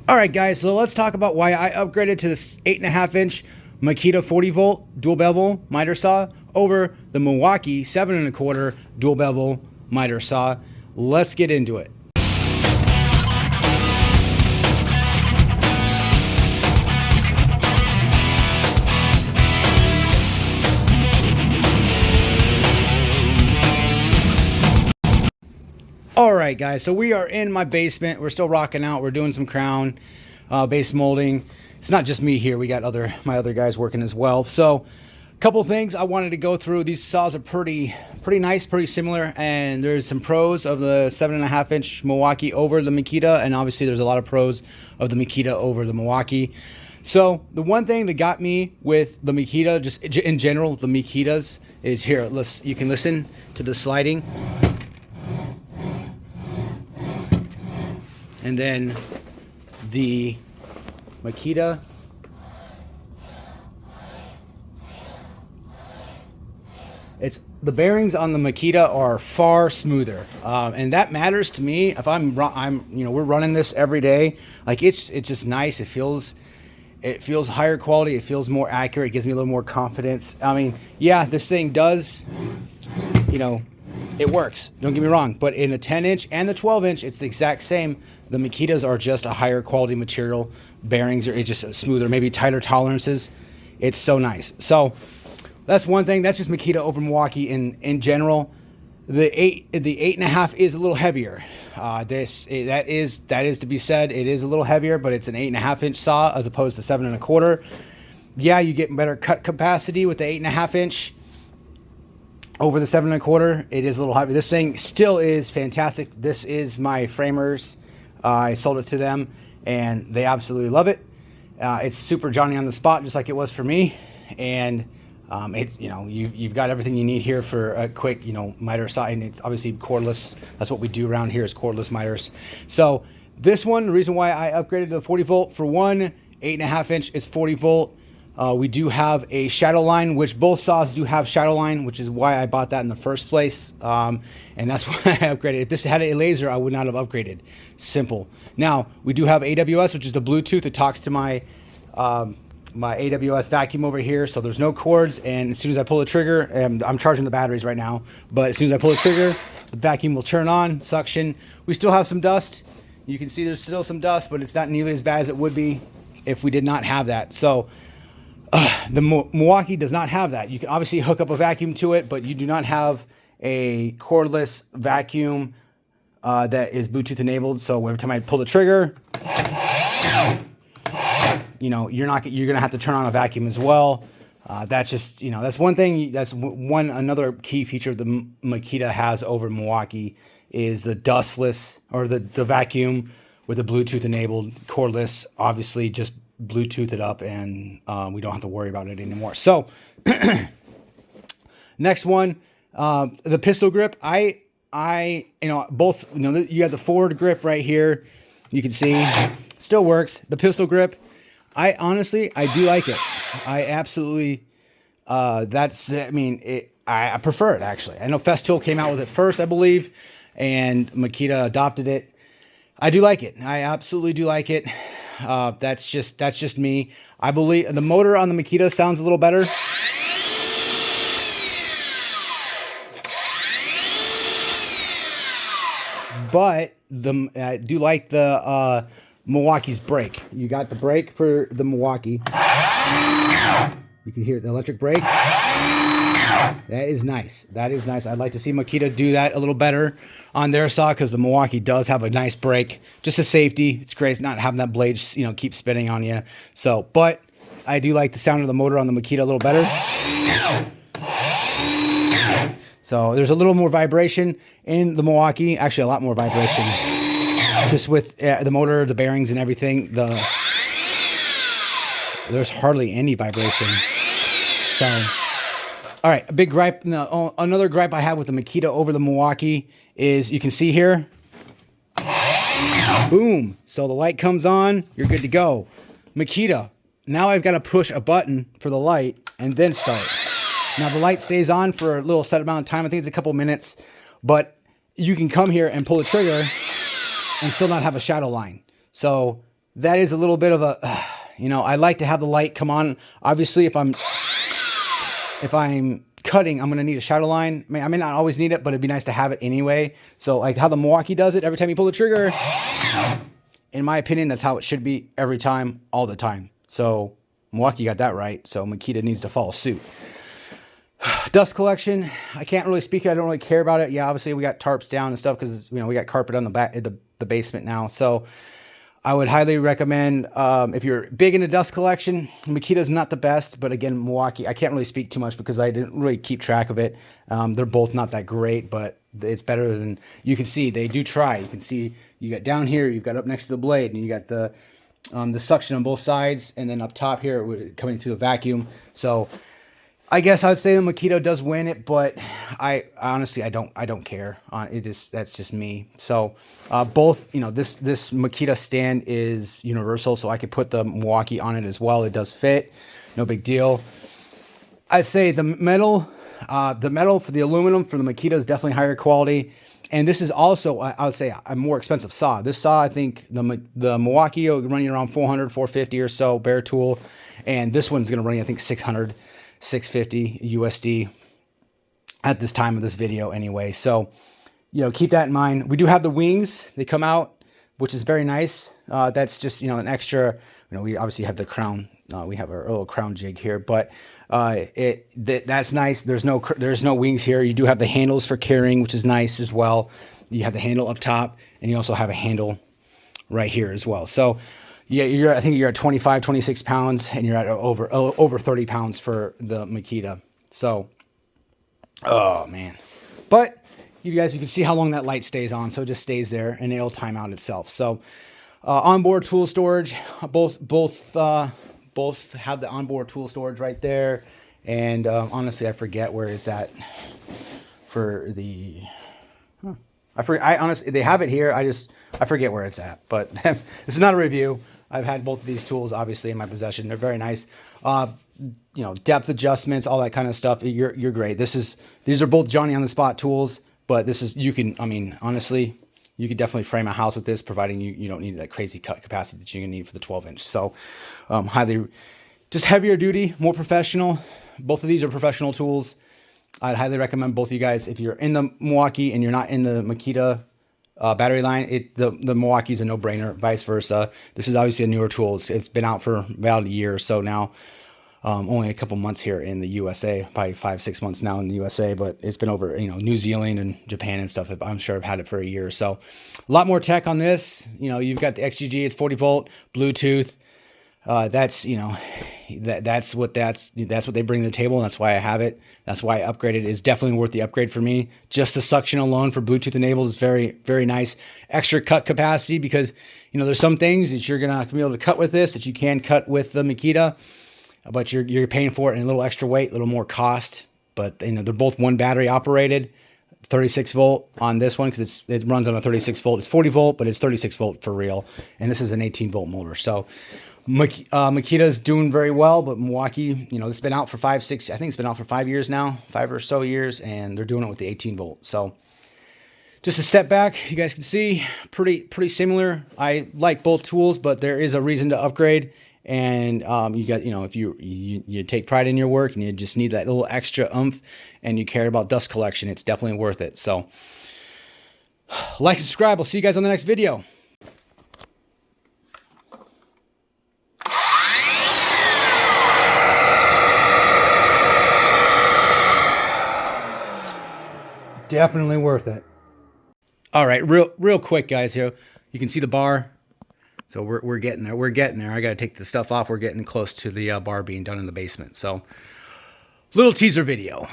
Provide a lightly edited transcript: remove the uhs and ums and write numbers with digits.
All right, guys, so let's talk about why I upgraded to this 8.5-inch Makita 40-volt dual bevel miter saw over the Milwaukee 7.25 dual bevel miter saw. Let's get into it. All right, guys, so we are in my basement. We're still rocking out. We're doing some crown base molding. It's not just me here. We got my other guys working as well. So a couple things I wanted to go through. These saws are pretty nice, pretty similar, and there's some pros of the 7.5-inch Milwaukee over the Makita, and obviously there's a lot of pros of the Makita over the Milwaukee. So the one thing that got me with the Makita, just in general, the Makitas, is here. You can listen to the sliding. And then the Makita, the bearings on the Makita are far smoother, and that matters to me. If we're running this every day, like it's just nice. It feels higher quality. It feels more accurate. It gives me a little more confidence. I mean, yeah, this thing does, it works. Don't get me wrong, but in the 10-inch and the 12-inch, it's the exact same. The Makitas are just a higher quality material. Bearings are just smoother, maybe tighter tolerances. It's so nice. So that's one thing. That's just Makita over Milwaukee in general. The 8.5 is a little heavier. That is to be said. It is a little heavier, but it's an 8.5-inch saw as opposed to 7.25. Yeah, you get better cut capacity with the 8.5-inch. Over the 7.25, it is a little heavy. This thing still is fantastic. This is my framers. I sold it to them, and they absolutely love it. It's super Johnny on the spot, just like it was for me. And it's you've got everything you need here for a quick miter saw, and it's obviously cordless. That's what we do around here is cordless miters. So this one, the reason why I upgraded to the 40 volt, for one, 8.5-inch is 40 volt. We do have a shadow line, which both saws do have shadow line, which is why I bought that in the first place. And that's why I upgraded. If this had a laser, I would not have upgraded. Simple. Now, we do have AWS, which is the Bluetooth that talks to my AWS vacuum over here. So there's no cords. And as soon as I pull the trigger, and I'm charging the batteries right now, but as soon as I pull the trigger, the vacuum will turn on, suction. We still have some dust. You can see there's still some dust, but it's not nearly as bad as it would be if we did not have that. So the Milwaukee does not have that. You can obviously hook up a vacuum to it, but you do not have a cordless vacuum that is Bluetooth enabled. So every time I pull the trigger, you're gonna have to turn on a vacuum as well. That's just that's one thing. That's another key feature the Makita has over Milwaukee is the dustless, or the vacuum with the Bluetooth enabled cordless. Obviously, just Bluetooth it up, and we don't have to worry about it anymore. So next one, the pistol grip. You got the forward grip right here. You can see still works. The pistol grip, I do like it. I absolutely, I prefer it actually. I know Festool came out with it first, I believe, and Makita adopted it. I do like it. I absolutely do like it. That's just me. I believe the motor on the Makita sounds a little better. But I do like the Milwaukee's brake. You got the brake for the Milwaukee. You can hear the electric brake. That is nice. That is nice. I'd like to see Makita do that a little better on their saw, because the Milwaukee does have a nice brake. Just a safety. It's great not having that blade keep spinning on you. So, but I do like the sound of the motor on the Makita a little better. So there's a little more vibration in the Milwaukee. Actually, a lot more vibration. Just with the motor, the bearings, and everything. There's hardly any vibration. So, all right, a big gripe. No, another gripe I have with the Makita over the Milwaukee is you can see here. Boom. So the light comes on. You're good to go. Makita. Now I've got to push a button for the light and then start. Now the light stays on for a little set amount of time. I think it's a couple minutes, but you can come here and pull the trigger and still not have a shadow line. So that is a little bit of a, you know, I like to have the light come on. Obviously, if I'm cutting, I'm going to need a shadow line. I may not always need it, but it'd be nice to have it anyway. So like how the Milwaukee does it, every time you pull the trigger, in my opinion, that's how it should be every time, all the time. So Milwaukee got that right. So Makita needs to follow suit. Dust collection, I can't really speak. I don't really care about it. Yeah, obviously we got tarps down and stuff because, you know, we got carpet on the back, the basement now. So I would highly recommend, if you're big into dust collection, Makita's not the best, but again, Milwaukee, I can't really speak too much because I didn't really keep track of it. They're both not that great, but it's better than, you can see, they do try. You can see, you got down here, you've got up next to the blade, and you got the suction on both sides, and then up top here, coming through the vacuum. So I guess I would say the Makita does win it, but I honestly, I don't care. That's just me. So both, you know, this Makita stand is universal, so I could put the Milwaukee on it as well. It does fit, no big deal. I'd say the metal for the aluminum for the Makita is definitely higher quality. And this is also, I would say, a more expensive saw. This saw, I think, the Milwaukee will run you around 400, 450 or so, bare tool. And this one's going to run you, I think, 600. 650 USD at this time of this video anyway. So, you know, keep that in mind. We do have the wings. They come out, which is very nice. That's just, you know, an extra, you know, we obviously have the crown. We have our little crown jig here, but that's nice. There's no wings here. You do have the handles for carrying, which is nice as well. You have the handle up top, and you also have a handle right here as well. So yeah, I think you're at 25, 26 pounds, and you're at over 30 pounds for the Makita. So, oh man. But you guys, you can see how long that light stays on. So it just stays there, and it'll time out itself. So, onboard tool storage, both have the onboard tool storage right there. And honestly, I forget where it's at for the. I honestly, they have it here. I forget where it's at. But this is not a review. I've had both of these tools obviously in my possession. They're very nice. You know, depth adjustments, all that kind of stuff. You're great. These are both Johnny on the spot tools, but I mean, honestly, you could definitely frame a house with this, providing you don't need that crazy cut capacity that you're gonna need for the 12-inch. So, highly, just heavier duty, more professional. Both of these are professional tools. I'd highly recommend both of you guys. If you're in the Milwaukee and you're not in the Makita battery line, the Milwaukee's a no-brainer, vice versa. This is obviously a newer tool. It's been out for about a year or so now. Only a couple months here in the USA, probably 5-6 months now in the USA, but it's been over, you know, New Zealand and Japan and stuff. I'm sure I've had it for a year or so. A lot more tech on this. You know, you've got the XGG, it's 40 volt, Bluetooth. That's, you know, that's what they bring to the table, and that's why I have it. That's why I upgraded. It's definitely worth the upgrade for me. Just the suction alone for Bluetooth enabled is very, very nice. Extra cut capacity, because, you know, there's some things that you're gonna be able to cut with this that you can cut with the Makita, but you're paying for it in a little extra weight, a little more cost. But, you know, they're both one battery operated. 36 volt on this one because it runs on a 36 volt. It's 40 volt, but it's 36 volt for real. And this is an 18 volt motor. So Makita's doing very well, but Milwaukee, you know, it's been out for 5 years now, 5 or so years, and they're doing it with the 18 volt. So just a step back, you guys can see pretty similar. I like both tools, but there is a reason to upgrade. And you got, you know, if you take pride in your work and you just need that little extra oomph and you care about dust collection, it's definitely worth it. So like and subscribe. I'll see you guys on the next video. Definitely worth it. All right, real quick, guys. Here you can see the bar. So we're getting there. We're getting there. I got to take the stuff off. We're getting close to the bar being done in the basement. So little teaser video.